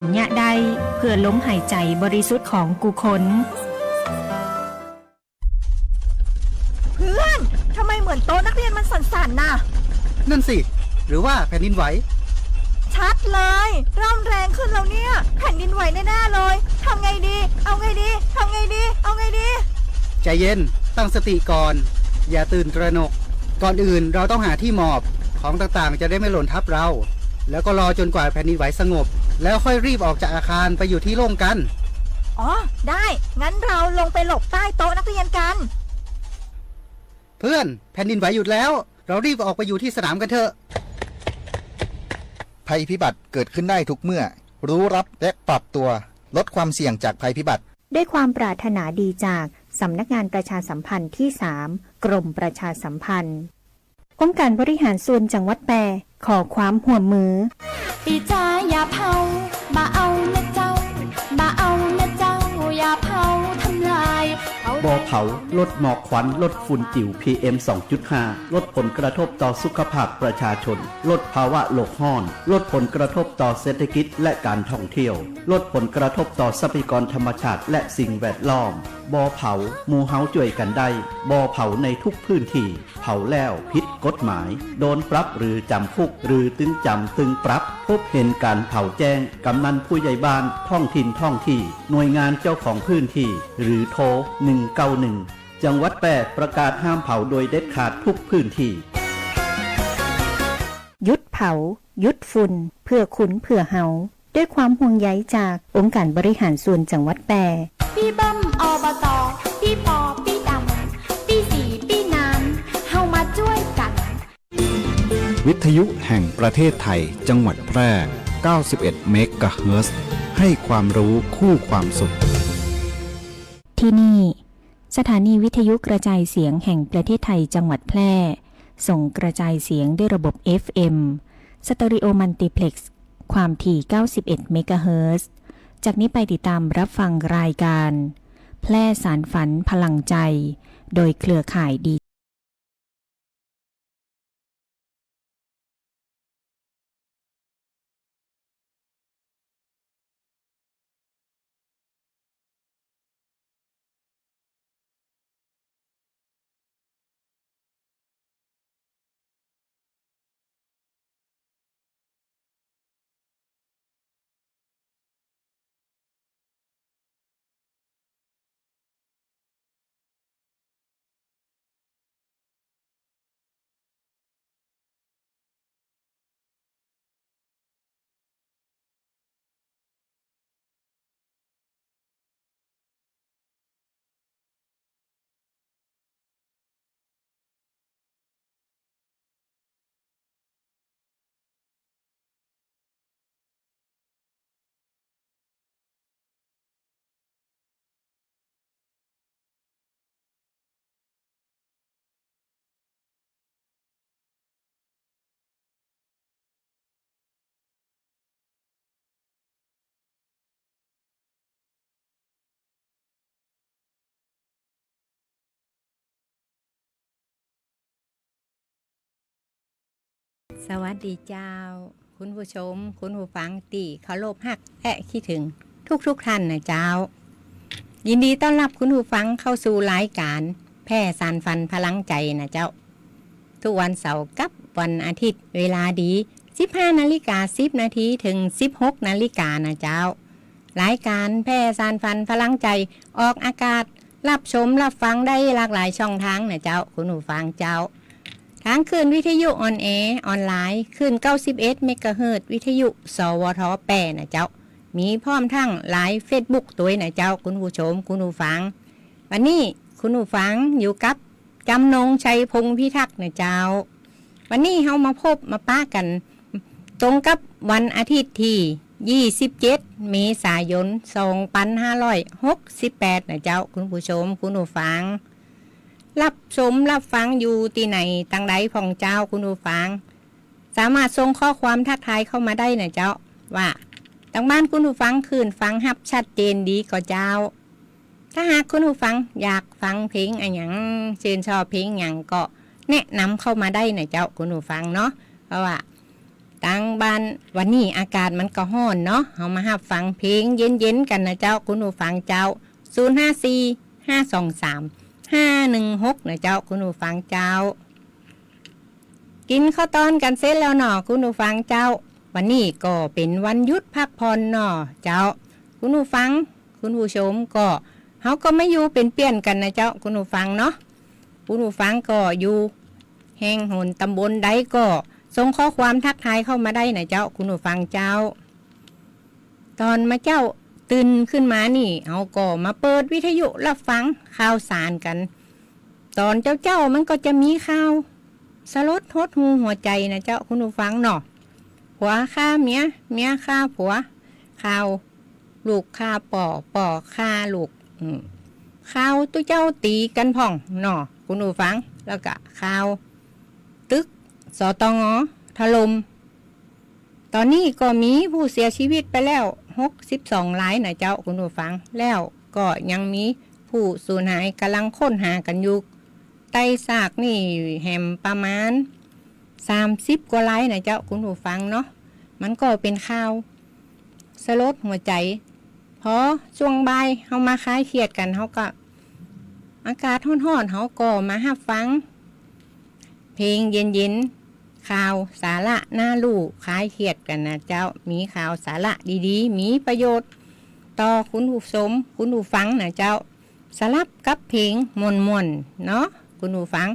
ยะใดเพื่อล้มหายใจบริสุทธิ์ของกูคนเพื่อนทำไมเหมือนโต๊ะนักเรียนมันสั่นๆน่ะนั่นสิหรือว่าแผ่นดินไหวชัดเลยร่ำแรงขึ้นแล้วเนี่ยแผ่นดินไหวแน่ๆเลยทำไงดีเอาไงดีทำไงดีเอาไงดีใจเย็นตั้งสติก่อนอย่าตื่นตระหนกก่อนอื่นเราต้องหาที่หมอบของต่างๆจะได้ไม่หล่นทับเราแล้วก็รอจนกว่าแผ่นดินไหวสงบแล้วค่อยรีบออกจากอาคารไปอยู่ที่โล่งกันอ๋อได้งั้นเราลงไปหลบใต้โต๊ะนักเรียนกันเพื่อนแผ่นดินไหวหยุดแล้วเรารีบออกไปอยู่ที่สนามกันเถอะภัยพิบัติเกิดขึ้นได้ทุกเมื่อรู้รับและปรับตัวลดความเสี่ยงจากภัยพิบัติด้วยความปรารถนาดีจากสำนักงานประชาสัมพันธ์ที่ 3 กรมประชาสัมพันธ์องค์การบริหารส่วนจังหวัดแปรขอความห่วงมือปีจ้าอย่าเผามาเอานะเจ้ามาเอานะเจ้าอย่าเผาทำลายบ่อเผาลดหมอกควันลดฝุ่นจิ๋ว PM 2.5 ลดผลกระทบต่อสุขภาพประชาชนลดภาวะโลกร้อนลดผลกระทบต่อเศรษฐกิจและการท่องเที่ยวลดผลกระทบต่อทรัพยากรธรรมชาติและสิ่งแวดล้อมบ่อเผาหมู่เฮาช่วยกันได้บ่อเผาในทุกพื้นที่เผาแล้วผิดกฎหมายโดนปรับหรือจำคุกหรือตึงจำตึงปรับพบเห็นการเผาแจ้งกำนันผู้ใหญ่บ้านท้องถิ่นท้องที่หน่วยงานเจ้าของพื้นที่หรือโทร191จังหวัดแปรประกาศห้ามเผาโดยเด็ดขาดทุกพื้นที่หยุดเผาหยุดฝุ่นเพื่อคุณเพื่อเฮาด้วยความห่วงใยจากองค์การบริหารส่วนจังหวัดแปรพี่เบิ้มอบตพี่ปอพี่ดำพี่สีพี่นานเฮามาช่วยกันวิทยุแห่งประเทศไทยจังหวัดแพร่91เมกะเฮิรตซ์ให้ความรู้คู่ความสุขที่นี่สถานีวิทยุกระจายเสียงแห่งประเทศไทยจังหวัดแพร่ส่งกระจายเสียงด้วยระบบ FM สเตอริโอมัลติเพล็กซ์ความถี่91เมกะเฮิรตซ์จากนี้ไปติดตามรับฟังรายการแพร่สารฝันพลังใจโดยเครือข่ายดีสวัสดีเจ้าคุณผู้ชมคุณผู้ฟังตีเคารพฮักและคิดถึงทุกท่านนะเจ้ายินดีต้อนรับคุณผู้ฟังเข้าสู่รายการแพร่สารฝันพลังใจนะเจ้าทุกวันเสาร์กับวันอาทิตย์เวลาดี 15:10 นาทีถึง 16 นาฬิกานะเจ้ารายการแพร่สารฝันพลังใจออกอากาศรับชมรับฟังได้หลากหลายช่องทางนะเจ้าคุณผู้ฟังเจ้าทางคลื่นวิทยุออนแอร์ออนไลน์คลื่น91เมกะเฮิรตซ์วิทยุสวทแปรนะเจ้ามีพร้อมทั้งไลฟ์ Facebook ตัวนะเจ้าคุณผู้ชมคุณผู้ฟังวันนี้คุณผู้ฟังอยู่กับจำนงชัยพงษ์พิทักษ์นะเจ้าวันนี้เฮามาพบมาป้ากันตรงกับวันอาทิตย์ที่27เมษายน2568นะเจ้าคุณผู้ชมคุณผู้ฟังรับชมรับฟังอยู่ที่ไหนตั้งใดของเจ้าคุณผู้ฟังสามารถส่งข้อความทักทายเข้ามาได้นะเจ้าว่าตั้งบ้านคุณผู้ฟังคืนฟังฮับชัดเจนดีก็เจ้าถ้าหากคุณผู้ฟังอยากฟังเพลงอะไรอย่างชื่นชอบเพลงอย่างก็แนะนำเข้ามาได้นะเจ้าคุณผู้ฟังเนาะเพราะว่า ต่างบ้านวันนี้อากาศมันก็ร้อนเนาะเฮามารับฟังเพลงเย็นๆกันนะเจ้าคุณผู้ฟังเจ้า054-523-516นะเจ้าคุณผู้ฟังเจ้ากินข้าวตอนกันเสร็จแล้วเนาะคุณผู้ฟังเจ้าวันนี้ก็เป็นวันหยุดพักผ่อนเนาะเจ้าคุณผู้ฟังคุณผู้ชมก็เฮาก็ไม่อยู่เป็นเปี้ยนกันนะเจ้าคุณผู้ฟังเนาะคุณผู้ฟังก็อยู่แห่งหนตำบลใดก็ส่งข้อความทักทายเข้ามาได้นะเจ้าคุณผู้ฟังเจ้าตอนมาเจ้าตื่นขึ้นมานี่เฮาก็มาเปิดวิทยุรับฟังข่าวสารกันตอนเจ้ามันก็จะมีข่าวสลดหดหูหัวใจนะเจ้าคุณผู้ฟังเนาะผัวฆ่าเมียเมียฆ่าผัวข่าวลูกฆ่าป่อฆ่าลูกข่าวตัวเจ้าตีกันพ่องเนาะคุณผู้ฟังแล้วก็ข่าวตึกสตง.ถล่มตอนนี้ก็มีผู้เสียชีวิตไปแล้ว62รายนะเจ้าคุณผู้ฟังแล้วก็ยังมีผู้สูญหายกำลังค้นหากันอยู่ใต้ซากนี่แหมประมาณ30กว่ารายนะเจ้าคุณผู้ฟังเนาะมันก็เป็นข่าวสลดหัวใจพอช่วงบ่ายเฮามาคลายเครียดกันเฮาก็อากาศร้อนๆเฮาก็มารับฟังเพลงเย็นๆข่าวสาระน่ารู้คลายเครียดกันนะเจ้ามีข่าวสาระดีๆมีประโยชน์ต่อคุณผู้ชมคุณผู้ฟังนะเจ้าสลับกับเพลงม่วนๆเนาะคุณผู้ฟัง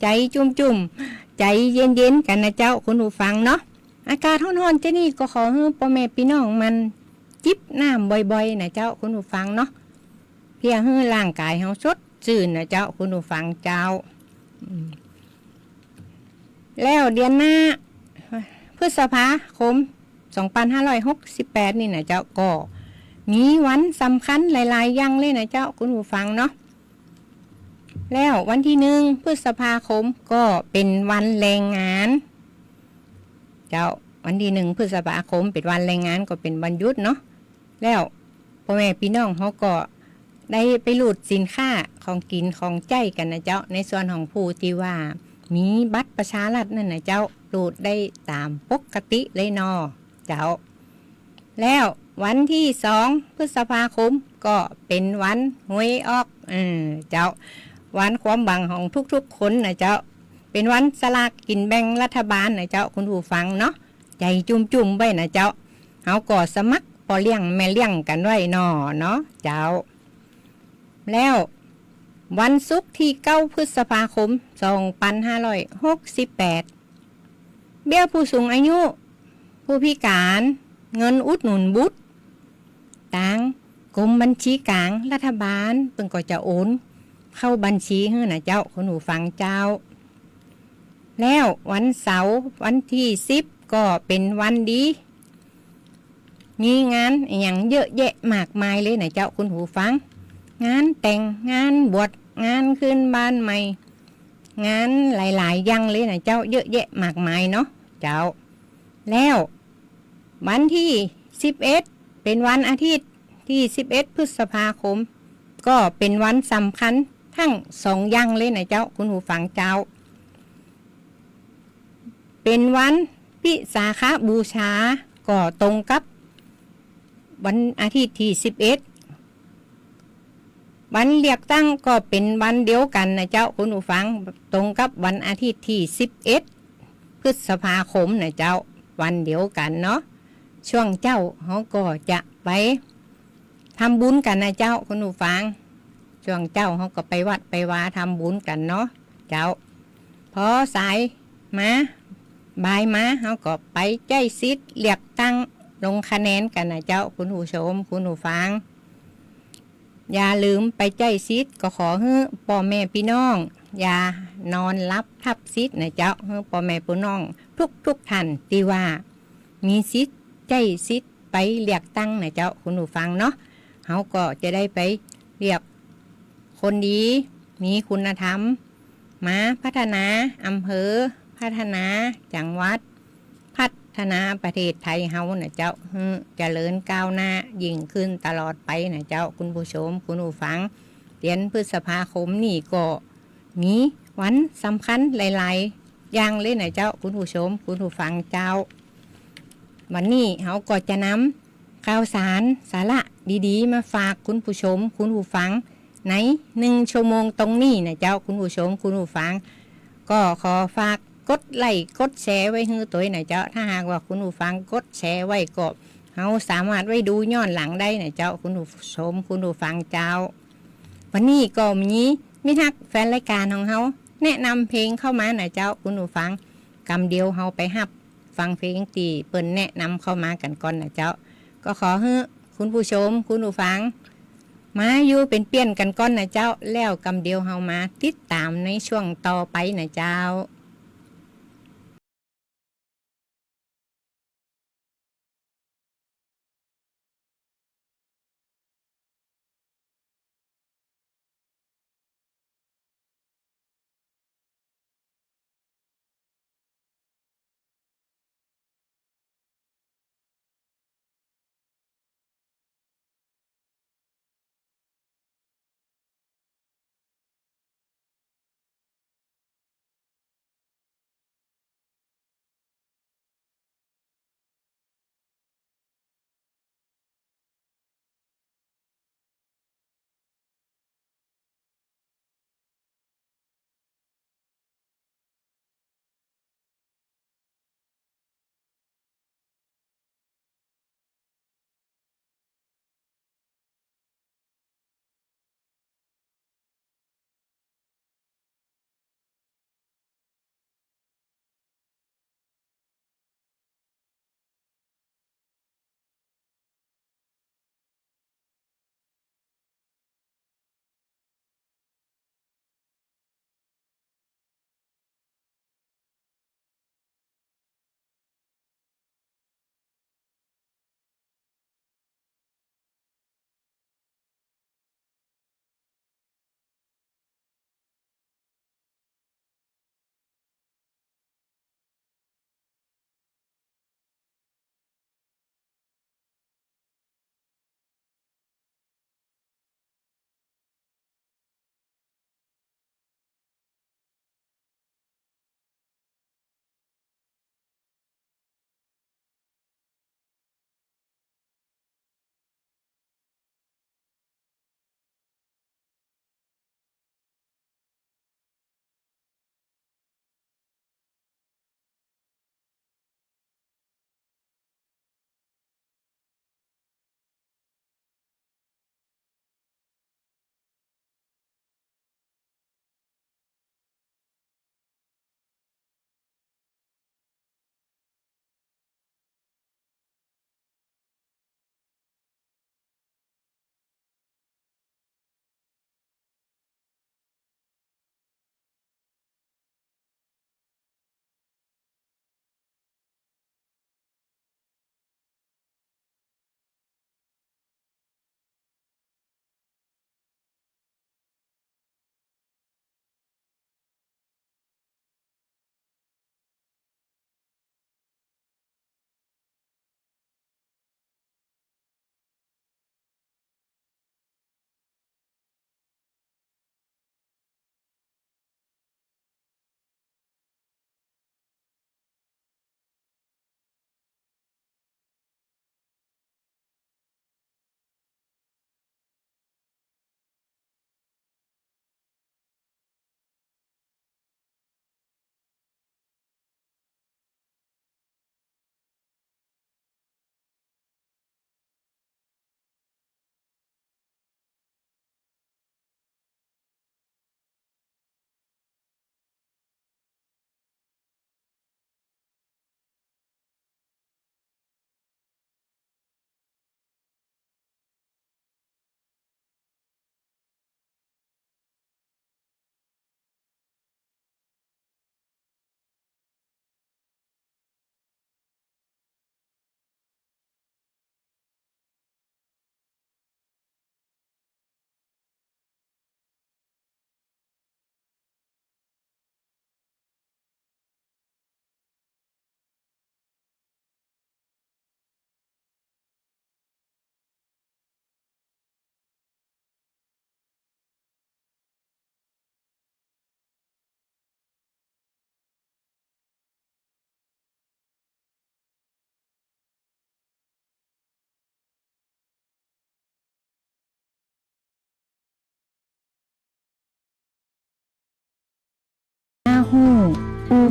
ใจจุ่มๆใจเย็นๆกันนะเจ้าคุณผู้ฟังเนาะอากาศร้อนๆจะนี่ก็ขอให้พ่อแม่พี่น้องมันจิบน้ำบ่อยๆนะเจ้าคุณผู้ฟังเนาะเพื่อให้ร่างกายเฮาสดชื่นนะเจ้าคุณผู้ฟังเจ้าแล้วเดือนหน้าพฤษภาคม2568นี่นะเจ้าก็มีวันสำคัญหลายๆอย่างเลยนะเจ้าคุณผู้ฟังเนาะแล้ววันที่1พฤษภาคมก็เป็นวันแรงงานเจ้าวันที่1พฤษภาคมเป็นวันแรงงานก็เป็นวันหยุดเนาะแล้วพ่อแม่พี่น้องเขาก็ได้ไปหลุดสินค้าของกินของใจกันนะเจ้าในส่วนของผู้ที่ว่ามีบัตรประชารัฐนั่นนะเจ้าหลุดได้ตามปกติเลยเนาะเจ้าแล้ววันที่2พฤษภาคมก็เป็นวันหวยออกเจ้าวันความบังของทุกๆคนนะเจ้าเป็นวันสลากกินแบ่งรัฐบาลนะเจ้าคุณผู้ฟังเนาะใจจุ่มๆไว้นะเจ้าเฮาก็สมัครพอเลี้ยงแม่เลี้ยงกันไว้เนาะเจ้าแล้ววันศุกร์ที่9พฤษภาคม2568เบี้ยผู้สูงอายุผู้พิการเงินอุดหนุนบุตรต่างกรมบัญชีกลางรัฐบาลเพิ่นก็จะโอนเข้าบัญชีให้นะเจ้าคุณผู้ฟังเจ้าแล้ววันเสาร์วันที่10ก็เป็นวันดีมีงานอย่างเยอะแยะมากมายเลยนะเจ้าคุณผู้ฟังงานแต่งงานบวชงานขึ้นบ้านใหม่งานหลายๆอย่างเลยนะเจ้าเยอะแยะมากมายเนาะเจ้าแล้ววันที่11เป็นวันอาทิตย์ที่11พฤษภาคมก็เป็นวันสำคัญทั้ง2อย่างเลยนะเจ้าคุณผู้ฟังเจ้าเป็นวันวิสาขบูชาก็ตรงกับวันอาทิตย์ที่11วันเลือกตั้งก็เป็นวันเดียวกันนะเจ้าคุณผู้ฟังตรงกับวันอาทิตย์ที่11พฤษภาคมนะเจ้าวันเดียวกันเนาะช่วงเจ้าเขาก็จะไปทำบุญกันนะเจ้าคุณผู้ฟังช่วงเจ้าเขาก็ไปวัดไปวาทำบุญกันเนาะเจ้าพอสายมาบ่ายมาเขาก็ไปใจซิดเลือกตั้งลงคะแนนกันนะเจ้าคุณผู้ชมคุณผู้ฟังอย่าลืมไปใจซิดก็ขอให้พ่อแม่พี่น้องอย่านอนรับทับซิดนะเจ้าให้พ่อแม่พี่น้องทุกท่านที่ว่ามีซิดใจซิดไปเลือกตั้งนะเจ้าคุณผู้ฟังเนาะเขาก็จะได้ไปเลือกคนดีมีคุณธรรมมาพัฒนาอำเภอพัฒนาจังหวัดพัฒนาประเทศไทยเฮานะเจ้าเจริญก้าวหน้ายิ่งขึ้นตลอดไปนะเจ้าคุณผู้ชมคุณผู้ฟังเดือนพฤษภาคมนี่ก็มีวันสำคัญหลายๆอย่างเลยนะเจ้าคุณผู้ชมคุณผู้ฟังเจ้า วันนี้เขาก็จะนำข่าวสารสาระดีๆมาฝากคุณผู้ชมคุณผู้ฟังใน1 ชั่วโมงตรงนี้นะเจ้าคุณผู้ชมคุณผู้ฟังก็ขอฝากกดไลค์กดแชร์ไว้ให้ตัวนะเจ้าถ้าหากว่าคุณผู้ฟังกดแชร์ไว้ก็เราสามารถไว้ดูย้อนหลังได้นะเจ้าคุณผู้ชมคุณผู้ฟังเจ้าวันนี้ก็มีทักแฟนรายการของเขาแนะนำเพลงเข้ามานะเจ้าคุณผู้ฟังกำเดียวเราไปฮับฟังเพลงตีเปิ้นแนะนำเข้ามากันก่อนนะเจ้าก็ขอให้คุณผู้ชมคุณผู้ฟังมาอยู่เป็นเปี้ยนกันก่อนนะเจ้าแล้วกำเดียวเฮามาติดตามในช่วงต่อไปนะเจ้า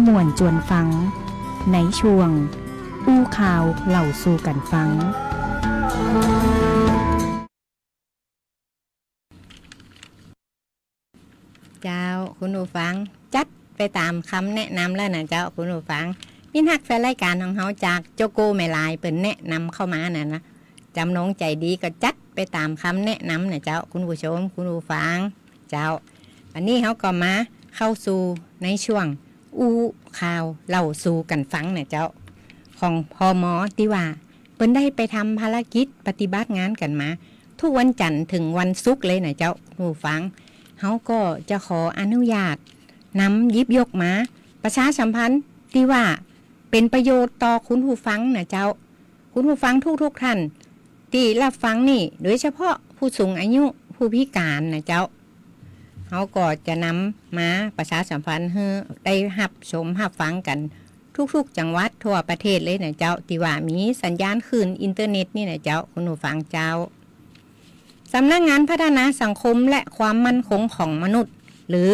มวนจวนฟัง ในช่วง อู้ข่าวเล่าสู่กันฟังเจ้าคุณผู้ฟังจัดไปตามคำแนะนำแล้วนะเจ้าคุณผู้ฟังยินฮักแฟนรายการของเขาจากโจโกแม่ลายเป็นแนะนำเข้ามาน่ะนะจำน้องใจดีก็จัดไปตามคำแนะนำนะเจ้าคุณผู้ชมคุณผู้ฟังเจ้าอันนี้เขาก็มาเข้าสู่ในช่วงอู้ข่าวเล่าสู่กันฟังนะเจ้าของพม.ที่ว่าเปิ้นได้ไปทำภารกิจปฏิบัติงานกันมาทุกวันจันทร์ถึงวันศุกร์เลยนะเจ้าผู้ฟังเขาก็จะขออนุญาตนำยิบยกมาประชาสัมพันธ์ที่ว่าเป็นประโยชน์ต่อคุณผู้ฟังนะเจ้าคุณผู้ฟังทุกท่านที่รับฟังนี่โดยเฉพาะผู้สูงอายุผู้พิการนะเจ้าเขาก็จะนำมาประชาสัมพันธ์ให้ได้รับชมรับฟังกันทุกๆจังหวัดทั่วประเทศเลยนะเจ้าที่ว่ามีสัญญาณคลื่นอินเทอร์เน็ตนี่นะเจ้าคุณผู้ฟังเจ้าสำนักงานพัฒนาสังคมและความมั่นคงของมนุษย์หรือ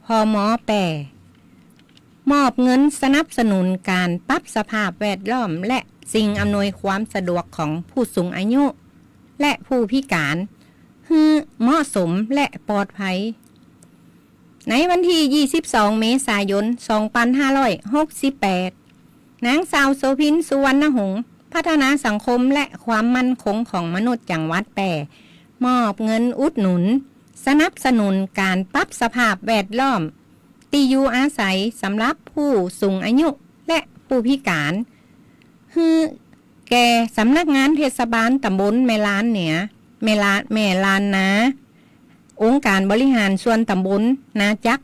พม.แปมอบเงินสนับสนุนการปรับสภาพแวดล้อมและสิ่งอำนวยความสะดวกของผู้สูงอายุและผู้พิการให้เหมาะสมและปลอดภัยในวันที่22 เมษายน 2568นางสาวโสภิน สุวรรณหงษ์พัฒนาสังคมและความมั่นคงของมนุษย์จังหวัดแปรมอบเงินอุดหนุนสนับสนุนการปรับสภาพแวดล้อมที่อยู่อาศัยสำหรับผู้สูงอายุและผู้พิการคือแก่สำนักงานเทศบาลตำบลแม่ลานเหนือแม่ลานนาองค์การบริหารส่วนตำบลนาจัก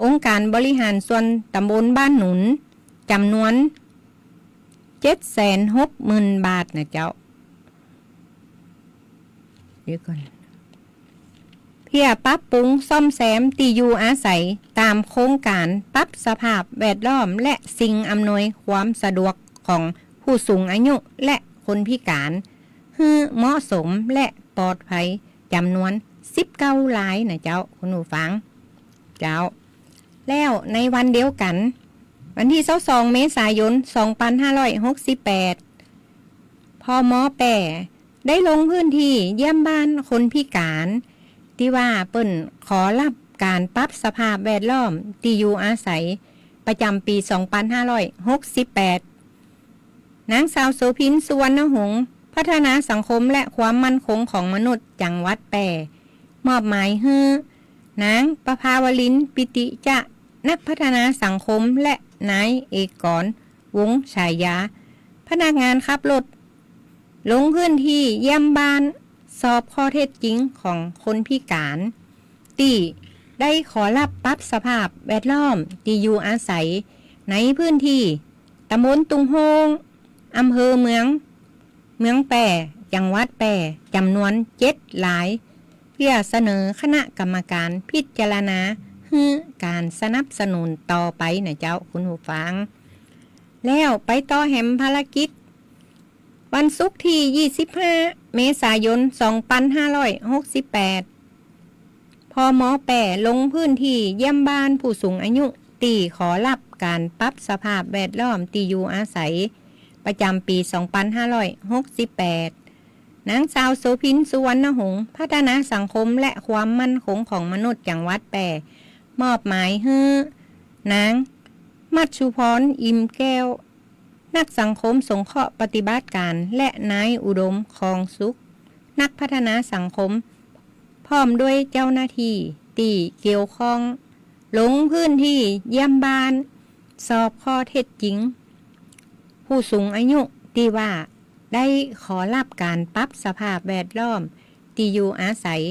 องค์การบริหารส่วนตำบลบ้านหนุนจำนวน 760,000 บาทนะเจ้าเดี๋ยวก่อนเพื่อปรับปรุงซ่อมแซมที่อยู่อาศัยตามโครงการปรับสภาพแวดล้อมและสิ่งอำนวยความสะดวกของผู้สูงอายุและคนพิการให้เหมาะสมและปลอดภัยจำนวน19 รายนะเจ้าคุณผู้ฟังเจ้าแล้วในวันเดียวกันวันที่22 เมษายน 2568พม.แปรได้ลงพื้นที่เยี่ยมบ้านคนพิการที่ว่าเปิ้นขอรับการปรับสภาพแวดล้อมที่อยู่อาศัยประจำปี 2568นางสาวโสภิน สุวรรณหงษ์พัฒนาสังคมและความมั่นคงของมนุษย์จังหวัดแปรมอบหมายให้นางประภาวลินปิติจะนักพัฒนาสังคมและนายเอกกรวงศ์ฉายาพนักงานขับรถลงพื้นที่เยี่ยมบ้านสอบข้อเท็จจริงของคนพิการที่ได้ขอรับปรับสภาพแวดล้อมที่อยู่อาศัยในพื้นที่ตำบลตุงโฮงอำเภอเมืองแปรจังหวัดแปรจำนวน7 รายเพื่อเสนอคณะกรรมการพิจารณาให้การสนับสนุนต่อไปนะเจ้าคุณผู้ฟังแล้วไปต่อแหมภารกิจวันศุกร์ที่25 เมษายน 2568พม.แปรลงพื้นที่เยี่ยมบ้านผู้สูงอายุที่ขอรับการปรับสภาพแวดล้อมที่อยู่อาศัยประจำปี 2568นางสาวโสภิน สุวรรณหงษ์พัฒนาสังคมและความมั่นคงของมนุษย์จังหวัดแปรมอบหมายให้นางมัชชุพร อิ่มแก้วนักสังคมสงเคราะห์ปฏิบัติการและนายอุดมคองสุขนักพัฒนาสังคมพร้อมด้วยเจ้าหน้าที่ที่เกี่ยวข้องลงพื้นที่เยี่ยมบ้านสอบข้อเท็จจริงผู้สูงอายุที่ว่าได้ขอรับการปรับสภาพแวดล้อมที่อยู่อาศัย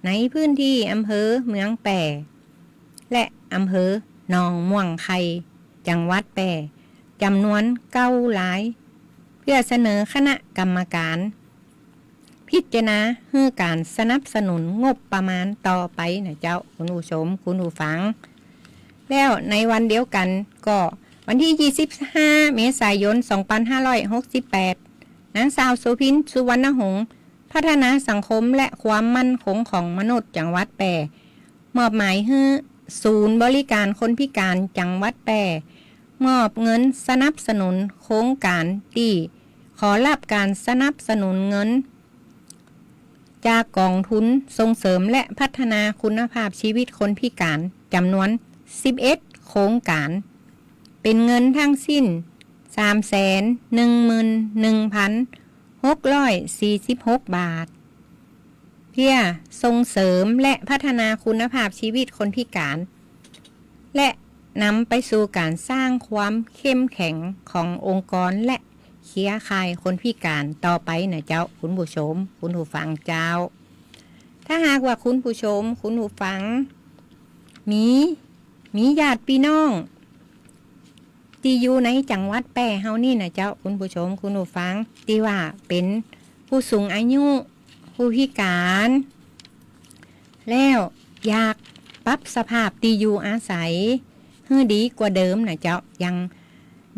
ในพื้นที่อำเภอเมืองแปรและอำเภอหนองม่วงไข่จังหวัดแปรจำนวน9 รายเพื่อเสนอคณะกรรมการพิจารณาให้การสนับสนุนงบประมาณต่อไปนะเจ้าคุณผู้ชมคุณผู้ฟังแล้วในวันเดียวกันก็วันที่25 เมษายน 2568นางสาวโสภิน สุวรรณหงษ์พัฒนาสังคมและความมั่นคงของมนุษย์จังหวัดแปรมอบหมายให้ ศูนย์บริการคนพิการจังหวัดแพร่มอบเงินสนับสนุนโครงการที่ขอรับการสนับสนุนเงินจากกองทุนส่งเสริมและพัฒนาคุณภาพชีวิตคนพิการจำนวน11โครงการเป็นเงินทั้งสิ้น 311,646 บาทเพื่อส่งเสริมและพัฒนาคุณภาพชีวิตคนพิการและนำไปสู่การสร้างความเข้มแข็งขององค์กรและเครือข่ายคนพิการต่อไปนะเจ้าคุณผู้ชมคุณผู้ฟังเจ้าถ้าหากว่าคุณผู้ชมคุณผู้ฟังมีญาติพี่น้องที่อยู่ในจังหวัดแพร่เฮานี่นะเจ้าคุณผู้ชมคุณผู้ฟังที่ว่าเป็นผู้สูงอายุผู้พิการแล้วอยากปรับสภาพที่อยู่อาศัยให้ดีกว่าเดิมนะเจ้ายัง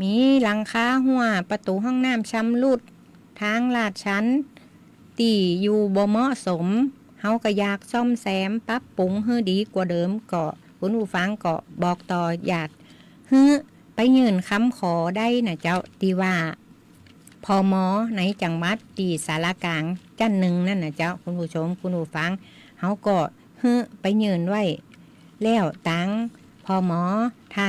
มีหลังคาหัวประตูห้องน้ำชำรุดทางลาดชันที่อยู่บ่เหมาะสมเฮาก็อยากซ่อมแซมปรับปรุงให้ดีกว่าเดิมก็คุณผู้ฟังก็บอกต่อญาติให้ไปยื่นคำขอได้นะเจ้าที่ว่าพม.ในจังหวัดที่สารกลางจันหนึ่งนั่นนะเจ้าคุณผู้ชมคุณผู้ฟังเฮาก็ให้ไปยื่นไว้แล้วตั้งพม.ท่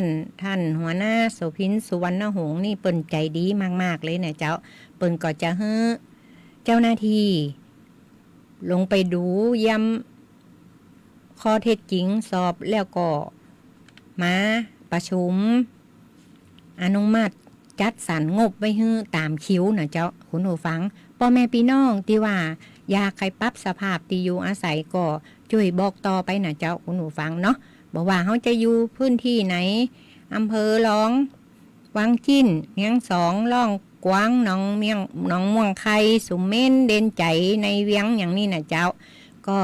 านหัวหน้าโสภินสุวรรณหงส์นี่เปิ้นใจดีมากๆเลยนะเจ้าเปิ้นก็จะให้เจ้าหน้าที่ลงไปดูย้ำข้อเท็จจริงสอบแล้วก็มาประชุมอนุมัติจัดสรรงบไว้ให้ตามคิวนะเจ้าคุณผู้ฟังพ่อแม่พี่น้องที่ว่าอยากให้ปรับสภาพที่อยู่อาศัยก็ช่วยบอกต่อไปนะเจ้าคุณผู้ฟังเนาะบอกว่าเขาจะอยู่พื้นที่ไหนอำเภอร้องวังจิ้นเมียงสองร่องกวางหนองม่วงไข่สุมเม่นเด่นใจในเวียงอย่างนี้นะเจ้าก็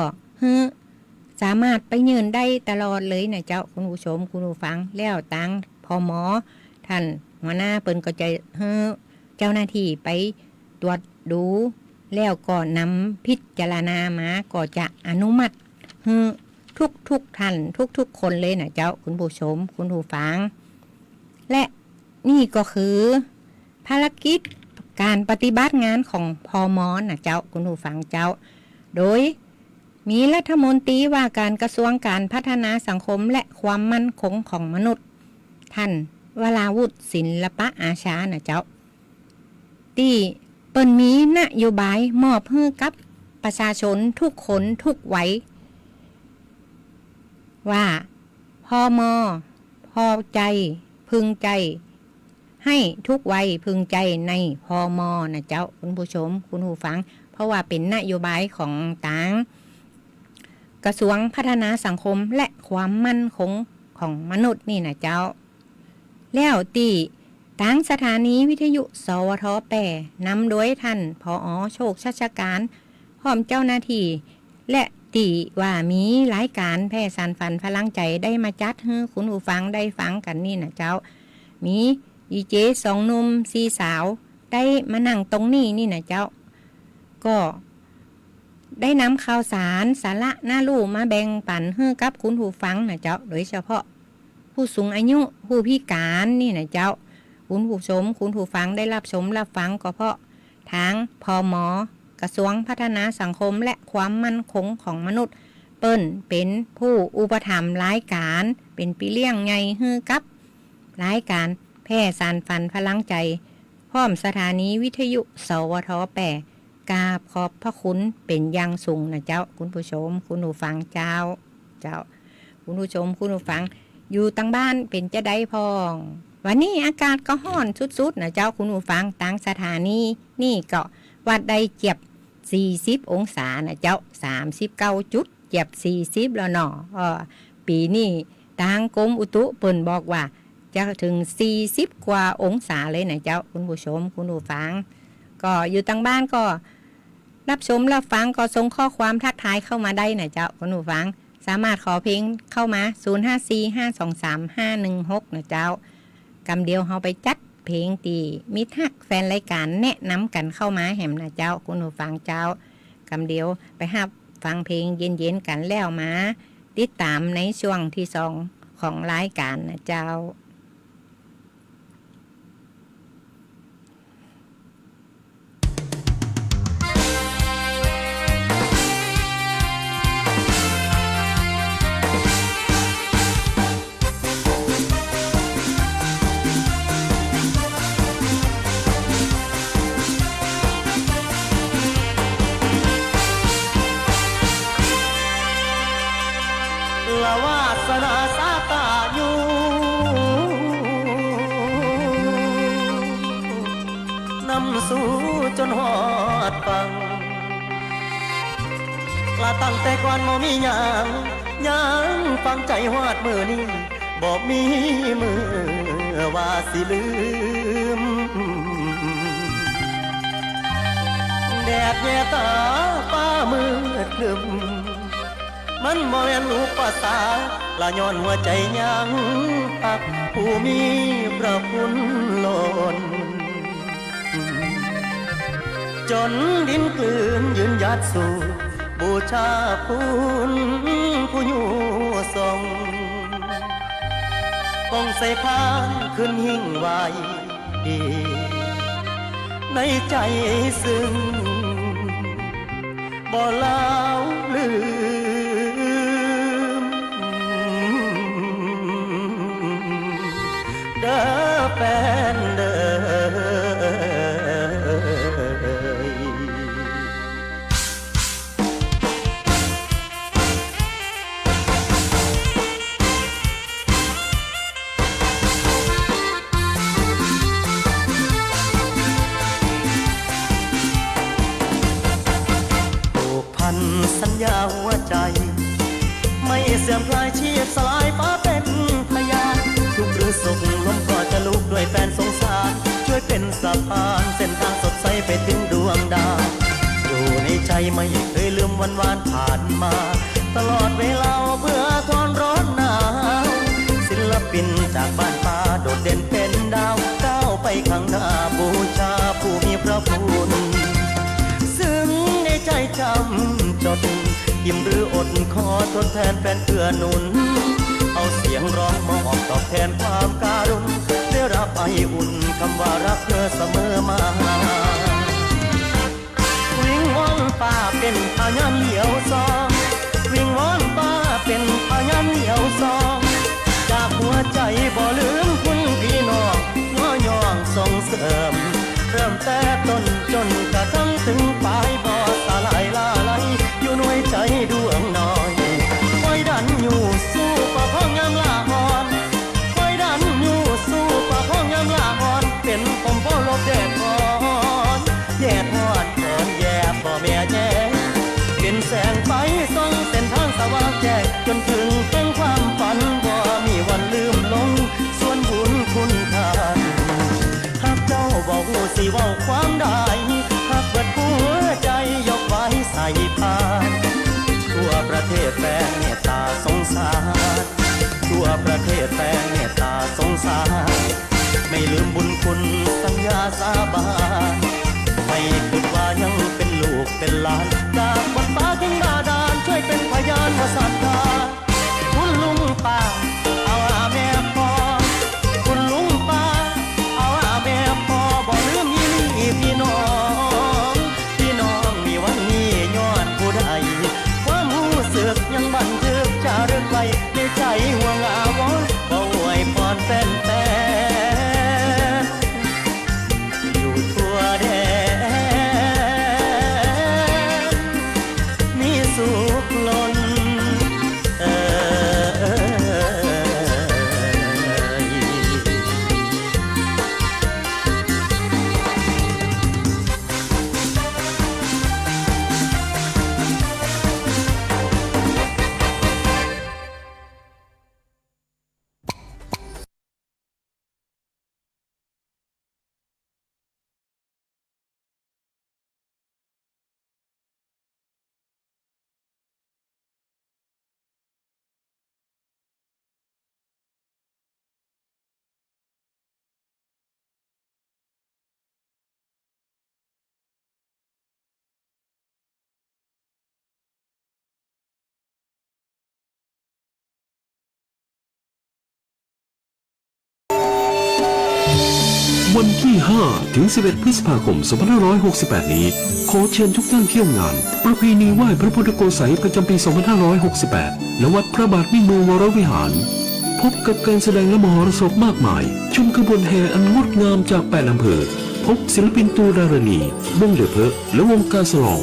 สามารถไปยืนได้ตลอดเลยนะเจ้าคุณผู้ชมคุณผู้ฟังแล้วตั้งพม.ท่านหัวหน้าเปิ้นก็จะเจ้าหน้าที่ไปตรวจดูแล้วก็นำพิจารณามาก็จะอนุมัติทุกท่านทุกคนเลยนะเจ้าคุณผู้ชมคุณผู้ฟังและนี่ก็คือภารกิจการปฏิบัติงานของพม.นะเจ้าคุณผู้ฟังเจ้าโดยมีรัฐมนตรีว่าการกระทรวงการพัฒนาสังคมและความมั่นคงของมนุษย์ท่านวราวุฒิศิลปะอาชานะเจ้าที่เปิ้นมีนโยบายมอบให้กับประชาชนทุกคนทุกวัยว่าพม.พอใจพึงใจให้ทุกวัยพึงใจในพม.นะเจ้าคุณผู้ชมคุณผู้ฟังเพราะว่าเป็นนโยบายของต่างกระทรวงพัฒนาสังคมและความมั่นคงของมนุษย์นี่นะเจ้าแล้วที่ตั้งสถานีวิทยุสวทแปรนำโดยท่านผอ.โชคชัชการพร้อมเจ้าหน้าที่และที่ว่ามีรายการแพร่สานฝันพลังใจได้มาจัดให้คุณผู้ฟังได้ฟังกันนี่นะเจ้ามีดีเจสองหนุ่มสี่สาวได้มานั่งตรงนี้นี่นะเจ้าก็ได้นำข่าวสารสาระน่ารู้มาแบ่งปันให้กับคุณผู้ฟังนะเจ้าโดยเฉพาะผู้สูงอายุผู้พิการนี่นะเจ้าคุณผู้ชมคุณผู้ฟังได้รับชมรับฟังก็เพราะทางพม.กระทรวงพัฒนาสังคมและความมั่นคงของมนุษย์เปิ้นเป็นผู้อุปถัมภ์รายการเป็นปีเลี้ยงไงฮือกับรายการแพร่สานฝันพลังใจพร้อมสถานีวิทยุสวทแปรกราบขอบพระคุณเป็นอย่างสูงนะเจ้าคุณผู้ชมคุณผู้ฟังเจ้าคุณผู้ชมคุณผู้ฟังอยู่ตั้งบ้านเป็นจะได้พองวันนี้อากาศก็ร้อนสุดๆนะเจ้าคุณผู้ฟังตั้งสถานีนี่ก็วัดได้เจ็บ40 องศานะเจ้า39จุดเจ็บ40แล้วเนาะปีนี้ทางกรมอุตุเปิ้นบอกว่าจะถึง40กว่าองศาเลยนะเจ้าคุณผู้ชมคุณผู้ฟังก็อยู่ทางบ้านก็รับชมรับฟังก็ส่งข้อความทักทายเข้ามาได้นะเจ้าคุณผู้ฟังสามารถขอเพลงเข้ามา0545235516นะเจ้ากำเดียวเฮาไปจัดเพลงตีมิตรฮักแฟนรายการแนะนำกันเข้ามาแหมนะเจ้าคุณผู้ฟังเจ้ากำเดียวไปหับฟังเพลงเย็นๆกันแล้วมา ติดตามในช่วงที่2ของรายการนะเจ้าละวาสนาสาตาอยู่นำสู่จนหอดฟังกละตั้งแต่ก่อนบ่มีหยังฟังใจหอดมือนี้บ่มีมือว่าสิลืมแดดแย่ตาฟ้ามืดครึมมันบ่แม่นลูกภาษาละย้อนหัวใจยังปักผู้มีพระคุณล้นจนดินกลืนยืนหยัดสู่บูชาคุณผู้อยู่ทรงป้องใส่พานขึ้นหิ้งไว้ในใจซึ้งบ่ลาวลืมเด้อแฟนเด้อสัญญาหัวใจไม่เสื่อมคลายชีพสลายฟ้าเป็นพยานทุกหรือสุขลมก็จะลุกด้วยแฟนสงสารช่วยเป็นสะพานเส้นทางสดใสไปถึงดวงดาวอยู่ในใจไม่เคยลืมวันวานผ่านมาตลอดเวลาเพื่อทนร้อนหนาวศิลปินจากบ้านป่าโดดเด่นเป็นดาวก้าวไปข้างหน้าบูชาผู้มีพระคุณซึ่งในใจจำจดยิ้มหรืออดขอทดแทนแฟนเกื้อหนุนเอาเสียงร้องมอบตอบแทนความการุณได้รับไออุ่นคำว่ารักเธอเสมอมาวิงวอนป้าเป็นพยานเหลียวซองวิงวอนป้าเป็นพยานเหลียวซองจากหัวใจบ่ลืมคุณพี่น้องง้อย่องส่งเสริมเริ่มแต่ต้นจนกระทั่งถึงปลายบ่สลายลาไหลอยู่หน่วยใจดวงน้อยคอยดันอยู่สู้ประพ้องยามลาอ่อนคอยดันอยู่สู้ประพ้องยามลาอ่อนเป็นผมพ่อลบแดดอ่อนแดดอ่อนก่อนแย่บ่แม่แย่เป็นแสงไฟส่องเส้นทางสว่างแจ้งจนถึงเป็นความฝันบ่มีวันลืมลงส่วนบุญคุณทานหากเจ้าบอกสิเว้าความได้หากเบิดหัวใจยกไว้ใส่พานทั่วประเทศแฟนเมตตาสงสารทั่วประเทศแฟนเมตตาสงสารไม่ลืมบุญคุณสัญญาสาบานไม่คิดว่ายังเป็นลูกเป็นหลานจากบนฟ้าถึงบาดาลช่วยเป็นพยานว่าศรัทธาคุณลุงป้าเอาอาแม่พ่อคุณลุงป้าเอาอาแม่พ่อบ่ลืมยี่ลี่พี่น้องมีวันนี้ย้อนผู้ใดความรู้สึกยังบันทึกจารึกไว้ในใจห่วงอาวรบ่อวยพรแฟนอยู่ทั่วแดน วันที่ 5 ถึง 11 พฤษภาคม 2568 นี้ขอเชิญทุกท่านเที่ยวงานประเพณีไหว้พระพุทธโกษัยประจำปี 2568 ณ วัดพระบาทมิ่งเมืองวรวิหาร พบกับการแสดงและมหรสพมากมายชมขบวนแห่อันงดงามจาก8อำเภอพบศิลปินตูดารณีวงเดอะเพอและวงกาสลอง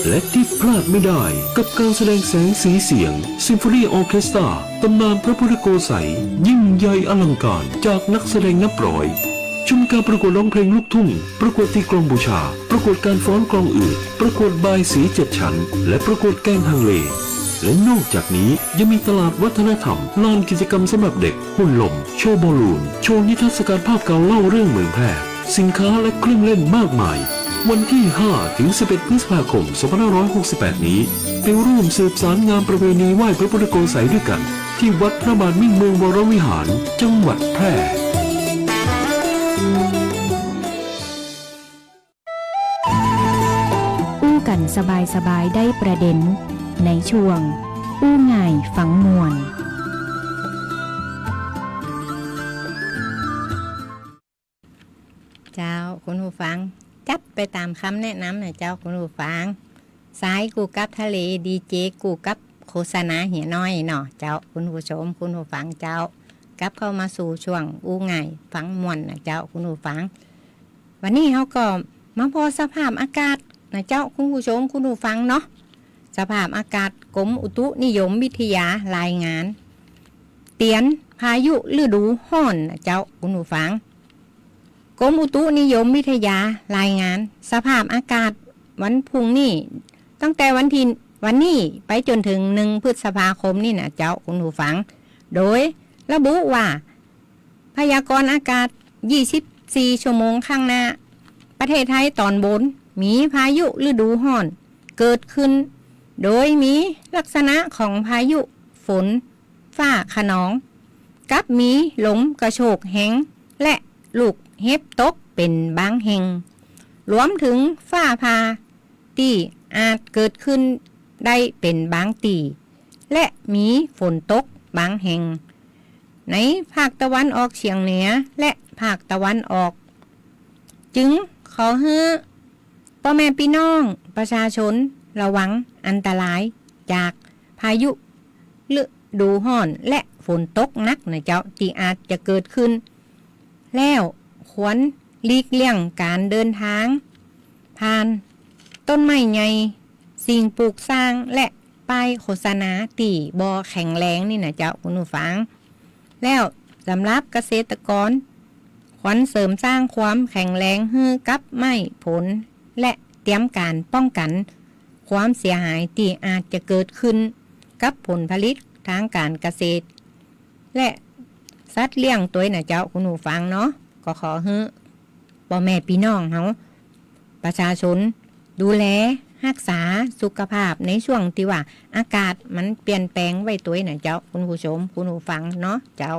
และที่พลาดไม่ได้กับการแสดงแสงสีเสียงซิมโฟนีออร์เคสตราตำนานพระพุทธโกษัยยิ่งใหญ่อลังการจากนักแสดงนับร้อยชมการประกวดร้องเพลงลูกทุ่งประกวดตีกลองบูชาประกวดการฟ้อนกลองอืดประกวดบายสี7ชั้นและประกวดแกงฮังเลและนอกจากนี้ยังมีตลาดวัฒนธรรมลานกิจกรรมสำหรับเด็กหุ่นลมโชว์บอลลูนโชว์นิทรรศการภาพเก่าเล่าเรื่องเมืองแพร่สินค้าและเครื่องเล่นมากมายวันที่ 5 ถึง 11 พฤษภาคม 2568 นี้ไปร่วมสืบสานงานประเพณีไหว้พระพุทธโกษัยด้วยกันที่วัดพระบาทมิ่งเมืองวรวิหารจังหวัดแพร่อู้กันสบายๆได้ประเด็นในช่วงอู้ง่ายฝังมวลเจ้าคุณผู้ฟังจับไปตามคำแนะนำนะเจ้าคุณผู้ฟังสายกูกับทะเลดีเจกูกับโฆษณาเหี่ยน้อยเนาะเจ้าคุณผู้ชมคุณผู้ฟังเจ้ากลับเข้ามาสู่ช่วงอู้ง่ายฝังมวลนะเจ้าคุณผู้ฟังวันนี้เขาก็มาพอสภาพอากาศนะเจ้าคุณผู้ชมคุณผู้ฟังเนาะสภาพอากาศกรมอุตุนิยมวิทยารายงานเตือนพายุฤดูร้อนนะเจ้าคุณผู้ฟังกรมอุตุนิยมวิทยารายงานสภาพอากาศวันพรุ่งนี้ตั้งแต่วันนี้ไปจนถึง1 พฤษภาคมนี่นะเจ้าคุณผู้ฟังโดยระบุว่าพยากรณ์อากาศ24 ชั่วโมงข้างหน้าประเทศไทยตอนบนมีพายุฤดูร้อนเกิดขึ้นโดยมีลักษณะของพายุฝนฟ้าคะนองกับมีลมกระโชกแห้งและลูกเห็บตกเป็นบางแห่งรวมถึงฟ้าผ่าที่อาจเกิดขึ้นได้เป็นบางตีและมีฝนตกบางแห่งในภาคตะวันออกเฉียงเหนือและภาคตะวันออกจึงขอให้พ่อแม่พี่น้องประชาชนระวังอันตรายจากพายุฤดูร้อนและฝนตกหนักนะเจ้าที่อาจจะเกิดขึ้นแล้วควรหลีกเลี่ยงการเดินทางผ่านต้นไม้ใหญ่สิ่งปลูกสร้างและป้ายโฆษณาที่บ่แข็งแรงนี่นะเจ้าคุณผู้ฟังแล้วสำหรับเกษตรกรควรเสริมสร้างความแข็งแรงให้กับไม้ผลและเตรียมการป้องกันความเสียหายที่อาจจะเกิดขึ้นกับผลผลิตทางการเกษตรและสัตว์เลี้ยงตัวนะเจ้าคุณผู้ฟังเนาะก็ขอให้พ่อแม่พี่น้องเขาประชาชนดูแลรักษาสุขภาพในช่วงที่ว่าอากาศมันเปลี่ยนแปลงไว้ตัวนะเจ้าคุณผู้ชมคุณผู้ฟังเนาะเจ้า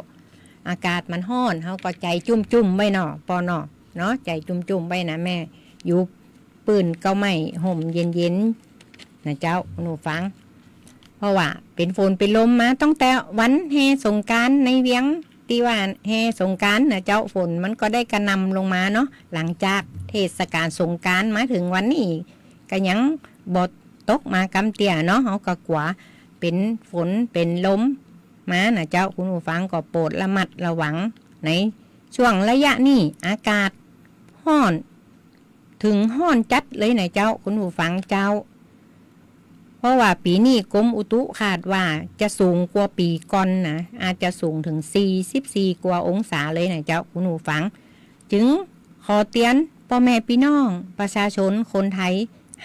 อากาศมันร้อนเขาก็ใจจุ่มไว้เนาะปอเนาะใจจุ่มไว้นะแม่อยู่ปืนเก้าไม้ห่มเย็นๆนะเจ้าคุณผู้ฟังเพราะว่าเป็นฝนเป็นลมมาตั้งแต่วันแห่สงกรานต์ในเวียงที่ว่าแห่สงกรานต์นะเจ้าฝนมันก็ได้กระนำลงมาเนาะหลังจากเทศกาลสงกรานต์มาถึงวันนี้ก็ยังบ่ตกมากำเตี่ยเนาะเขาก็กลัวเป็นฝนเป็นลมมานะเจ้าคุณผู้ฟังก็โปรดระมัดระวังในช่วงระยะนี้อากาศร้อนถึงร้อนจัดเลยนะเจ้าคุณผู้ฟังเจ้าเพราะว่าปีนี้กรมอุตุคาดว่าจะสูงกว่าปีก่อนนะอาจจะสูงถึง44 กว่าองศาเลยนะเจ้าคุณผู้ฟังจึงขอเตือนพ่อแม่พี่น้องประชาชนคนไทย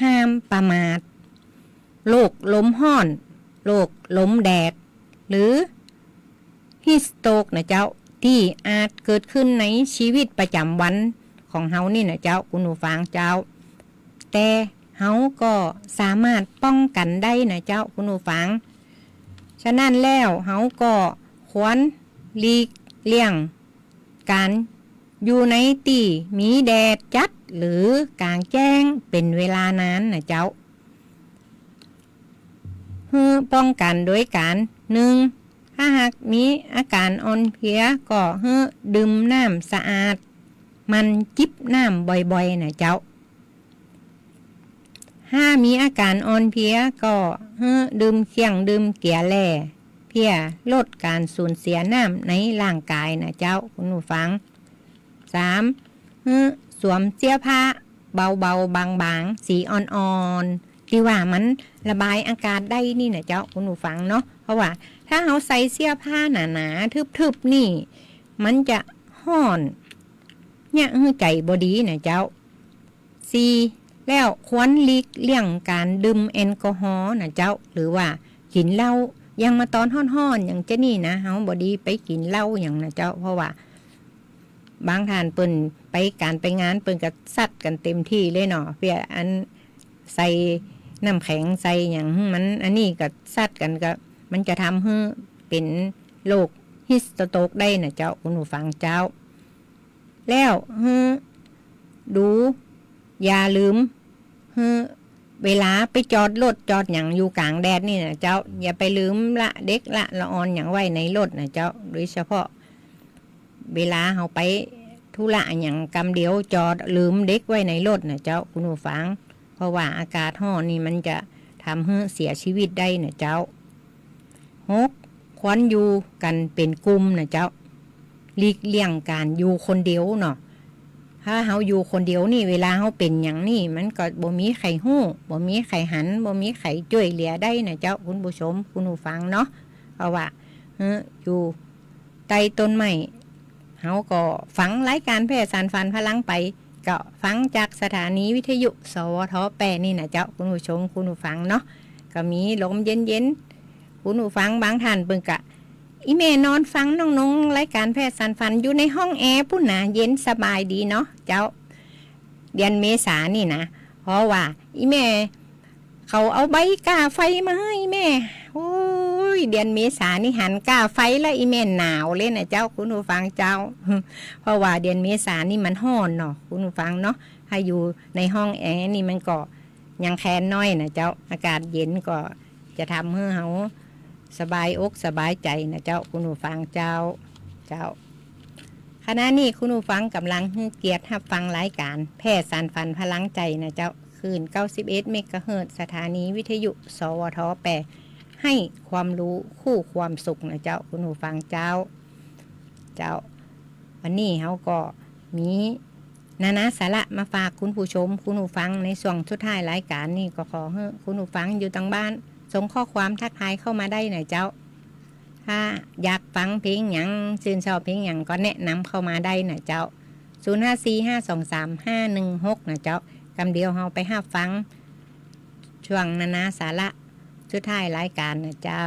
ห้ามประมาทโรคลมร้อนโรคลมแดดหรือฮีสโตรกนะเจ้าที่อาจเกิดขึ้นในชีวิตประจำวันของเฮานี่นะเจ้าคุณผู้ฟังเจ้าแต่เฮาก็สามารถป้องกันได้นะเจ้าคุณผู้ฟังฉะนั้นแล้วเฮาก็ควรหลีกเลี่ยงการอยู่ในที่มีแดดจัดหรือกลางแจ้งเป็นเวลานานนะเจ้าเพื่อป้องกันโดยการ1ถ้าหากมีอาการอ่อนเพลียก็ให้ดื่มน้ำสะอาด มันจิบน้ำบ่อยๆนะเจ้าถ้ามีอาการอ่อนเพลียก็ดื่มเคี่ยงดื่มเกลือแร่เพื่อลดการสูญเสียน้ำในร่างกายนะเจ้าคุณผู้ฟัง 3. สวมเสื้อผ้าเบาๆบางๆสีอ่อนๆที่ว่ามันระบายอากาศได้นี่นะเจ้าคุณผู้ฟังเนาะเพราะว่าถ้าเราใส่เสื้อผ้าหนาๆทึบๆนี่มันจะห้อนเนี่ยใจบดีนะเจ้า 4. แล้วควรหลีกเลี่ยงการดื่มแอลกอฮอล์นะเจ้าหรือว่ากินเหล้ายังมาตอนห้อนๆอย่างเจนี่นะเฮาบดีไปกินเหล้าอย่างนะเจ้าเพราะว่าบางท่านเปิ้นไปการไปงานเปิ้นก็ซัดกันเต็มที่เลยเนาะเพื่ออันใส่น้ำแข็งใส่อย่างมันอันนี้ก็ซัดกันก็มันจะทำให้เป็นโรคฮิสโตกได้นะเจ้าคุณผู้ฟังเจ้าแล้วดูอย่าลืมเวลาไปจอดรถจอดอย่างอยู่กลางแดดนี่นะเจ้าอย่าไปลืมละเด็กละออนอย่างไว้ในรถนะเจ้าโดยเฉพาะเวลาเราไปธุระอย่างกำเดียวจอดลืมเด็กไว้ในรถนะเจ้าคุณผู้ฟังเพราะว่าอากาศร้อนนี่มันจะทำให้เสียชีวิตได้นะเจ้า 6. ควรอยู่กันเป็นกลุ่มนะเจ้าหลีกเลี่ยงการอยู่คนเดียวเนาะถ้าเราอยู่คนเดียวนี่เวลาเราเป็นอย่างนี้มันก็บ่มีใครฮู้บ่มีใครหันบ่มีใครช่วยเหลือได้นะเจ้าคุณผู้ชมคุณผู้ฟังเนาะเพราะว่าอยู่ใต้ต้นไม้เขาก็ฟังรายการแพร่สารฟันพลังไปก็ฟังจากสถานีวิทยุสวท8นี่นะเจ้าคุณผู้ชมคุณผู้ฟังเนาะก็มีลมเย็นๆคุณผู้ฟังบางท่านเพิ่นก็อีแม่นอนฟังน้องๆรายการแพทย์สันฟันอยู่ในห้องแอร์ปุ่นนะเย็นสบายดีเนาะเจ้าเดือนเมษานี่นะเพราะว่าอีแม่เขาเอาใบกาไฟมาให้แม่โอ้ยเดือนเมษานี่หันกาไฟแล้วอีแม่หนาวเลยนะเจ้าคุณผู้ฟังเจ้าเพราะว่าเดือนเมษานี่มันร้อนเนาะคุณผู้ฟังเนาะถ้าอยู่ในห้องแอร์นี่มันก็ยังแค้นน้อยนะเจ้าอากาศเย็นก็จะทำให้เขาสบายอกสบายใจนะเจ้าคุณผู้ฟังเจ้าขณะนี้คุณผู้ฟังกำลังเกียรติรับฟังรายการแพทย์สารฟันพลังใจนะเจ้าคืน91 เมกะเฮิรตซ์สถานีวิทยุสวท8ให้ความรู้คู่ความสุขนะเจ้าคุณผู้ฟังเจ้าวันนี้เขาก็มีนาสาระมาฝากคุณผู้ชมคุณผู้ฟังในช่วงสุดท้ายรายการนี่ก็ขอให้คุณผู้ฟังอยู่ทางบ้านส่งข้อความทักทายเข้ามาได้หน่อยเจ้าถ้าอยากฟังเพลงอย่างชื่นชอบเพลงอย่างก็แนะนำเข้ามาได้หน่อยเจ้า0545235516นะเจ้ากำเดียวเราไปหาฟังช่วงนาสาระสุดท้ายรายการนะเจ้า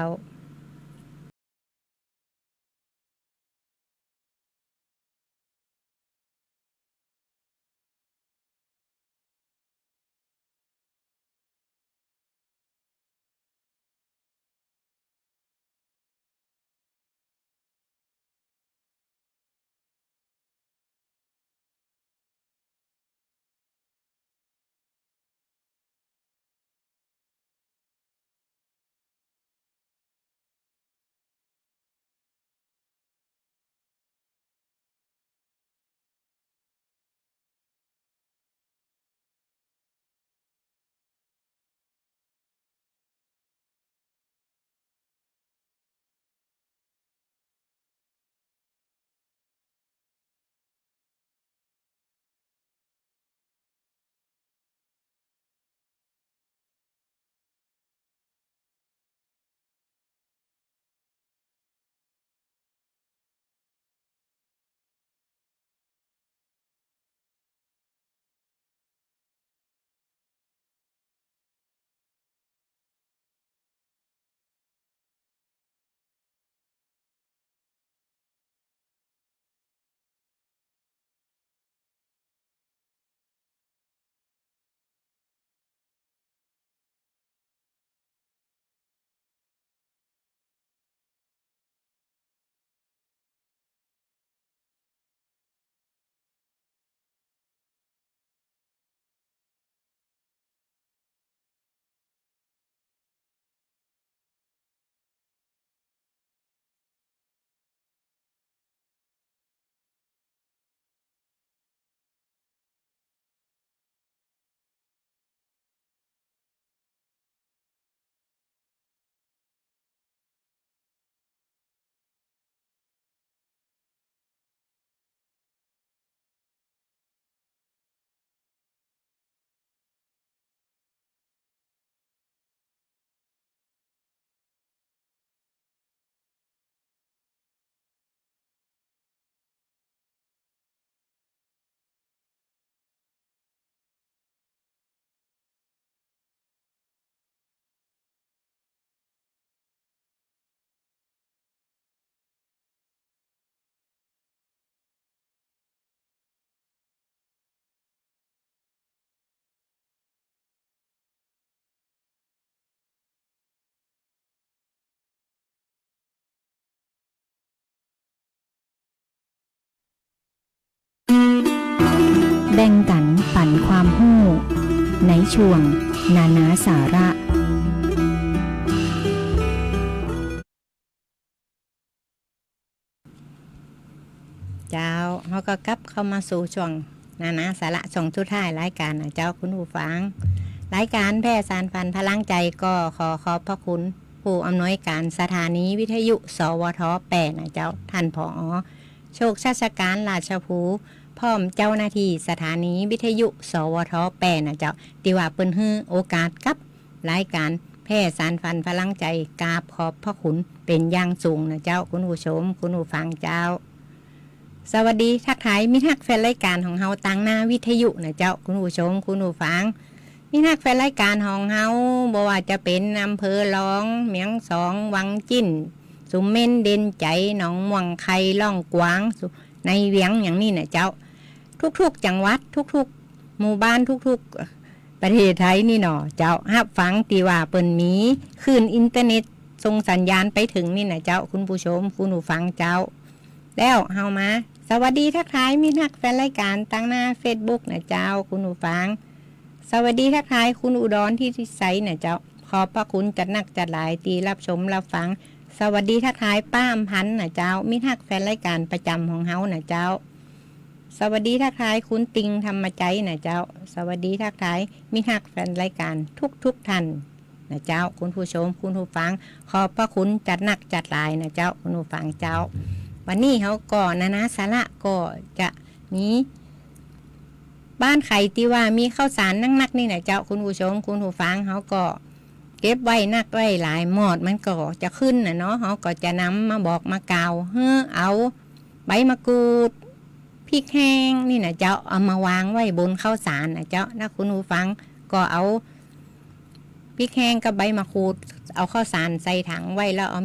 แบ่งกันปันความหู้ในช่วงนานาสาระเจ้าเขาก็กลับเข้ามาสู่ช่วงนานาสาระช่วงสุดท้ายรายการนะเจ้าคุณผู้ฟังรายการแพร่สารพันพลังใจก็ขอขอบพระคุณผู้อำนวยการสถานีวิทยุสวท8นะเจ้าท่านผอ.โชคชาชการราชภูพร้อมเจ้าหน้าที่สถานีวิทยุสวท8นะเจ้าที่ว่าเปิ้นให้โอกาสกับรายการแพร่สารพันพลังใจกราบขอบพระคุณเป็นอย่างสูงนะเจ้าคุณผู้ชมคุณผู้ฟังเจ้าสวัสดีทักทายมิตรฮักแฟนรายการของเฮาตังหน้าวิทยุนะเจ้าคุณผู้ชมคุณผู้ฟังมิตรฮักแฟนรายการของเฮาบ่ว่าจะเป็นอำเภอหลองเมียงสองวังจิ้นสุมเม่นเด่นใจหนองม่วงไข่ล่องกวางในเวียงอย่างนี้นะเจ้าทุกๆจังหวัดทุกๆหมู่บ้านทุกๆประเทศไทยนี่เนาะเจ้ารับฟังตีว่าเปิ้นมีคลื่นอินเทอร์เน็ตส่งสัญญาณไปถึงนี่นะเจ้าคุณผู้ชมคุณผู้ฟังเจ้าแล้วเฮามาสวัสดีทักทายมิตรฮักแฟนรายการตั้งหน้า Facebook นะเจ้าคุณผู้ฟังสวัสดีทักทายคุณอุดรที่ไซนะเจ้าขอบพระคุณจัดหนักจัดหลายตีรับชมรับฟังสวัสดีทักทายป้าอำพันธ์นะเจ้ามิตรฮักแฟนรายการประจำของเฮานะเจ้าสวัสดีทักทายคุณติงธรรมใจนะเจ้าสวัสดีทักทายมิตรฮักแฟนรายการทุกท่านนะเจ้าคุณผู้ชมคุณผู้ฟังขอบพระคุณจัดหนักจัดหลายนะเจ้าคุณผู้ฟังเจ้าวันนี้เขาก็นานาสาระก็จะมีบ้านไข่ที่ว่ามีข้าวสารนักๆนี่นะเจ้าคุณผู้ชมคุณผู้ฟังเขาก็เก็บไว้นักไว้หลายหมอดมันก็จะขึ้นนะเนาะเขาก็จะนำมาบอกมากล่าวเอาใบมะกรูดพริกแห้งนี่นะเจ้าเอามาวางไว้บนข้าวสารนะเจ้าถ้าคุณผู้ฟังก็เอาพริกแห้งกับใบมะกรูดเอาข้าวสารใส่ถังไว้แล้วเอา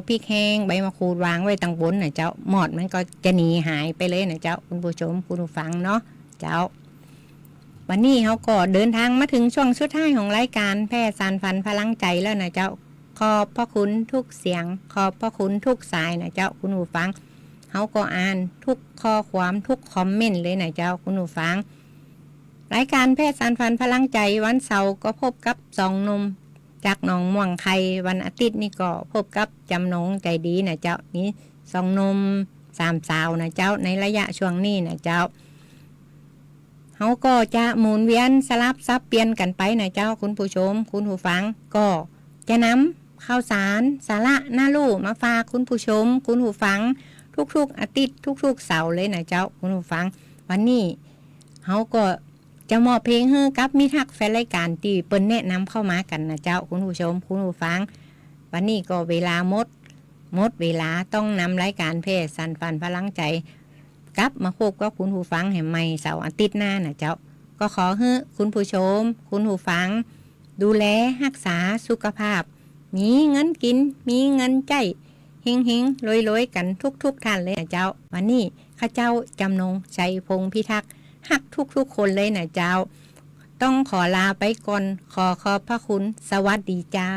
พริกแห้งใบมะกรูดวางไว้ตั้งบนนะเจ้าหมอดมันก็จะหนีหายไปเลยนะเจ้าคุณผู้ชมคุณผู้ฟังเนาะเจ้าวันนี้เขาก็เดินทางมาถึงช่วงสุดท้ายของรายการแพร่สารพันพลังใจแล้วนะเจ้าขอบพระคุณทุกเสียงขอบพระคุณทุกสายนะเจ้าคุณผู้ฟังเขาก็อ่านทุกข้อความทุกคอมเมนต์เลยนะเจ้าคุณผู้ฟังรายการแพร่สารพันพลังใจวันเสาร์ก็พบกับสองหนุ่มจากหนองม่วงไข่วันอาทิตย์นี่ก็พบกับจำนงใจดีนะเจ้านี่สองหนุ่มสามสาวนะเจ้าในระยะช่วงนี้นะเจ้าเขาก็จะหมุนเวียนสลับซับเปลี่ยนกันไปนะเจ้าคุณผู้ชมคุณผู้ฟังก็จะนำข่าวสารสาระน่ารู้มาฝากคุณผู้ชมคุณผู้ฟังทุกๆอาทิตย์ทุกๆเสาร์เลยนะเจ้าคุณผู้ฟังวันนี้เขาก็จะมอบเพลงให้กับมิตรฮักแฟนรายการที่เปิ้นแนะนำเข้ามากันนะเจ้าคุณผู้ชมคุณผู้ฟังวันนี้ก็เวลาหมดเวลาต้องนำรายการแพร่สารพันพลังใจกลับมาพบกับคุณผู้ฟังแห่งใหม่เสาร์อาทิตย์หน้านะเจ้าก็ขอให้คุณผู้ชมคุณผู้ฟังดูแลรักษาสุขภาพมีเงินกินมีเงินใจเฮงๆรวยๆกันทุกท่านเลยนะเจ้าวันนี้ข้าเจ้าจำนงชัยพงษ์พิทักษ์ฮักทุกคนเลยนะเจ้าต้องขอลาไปก่อนขอบพระคุณสวัสดีเจ้า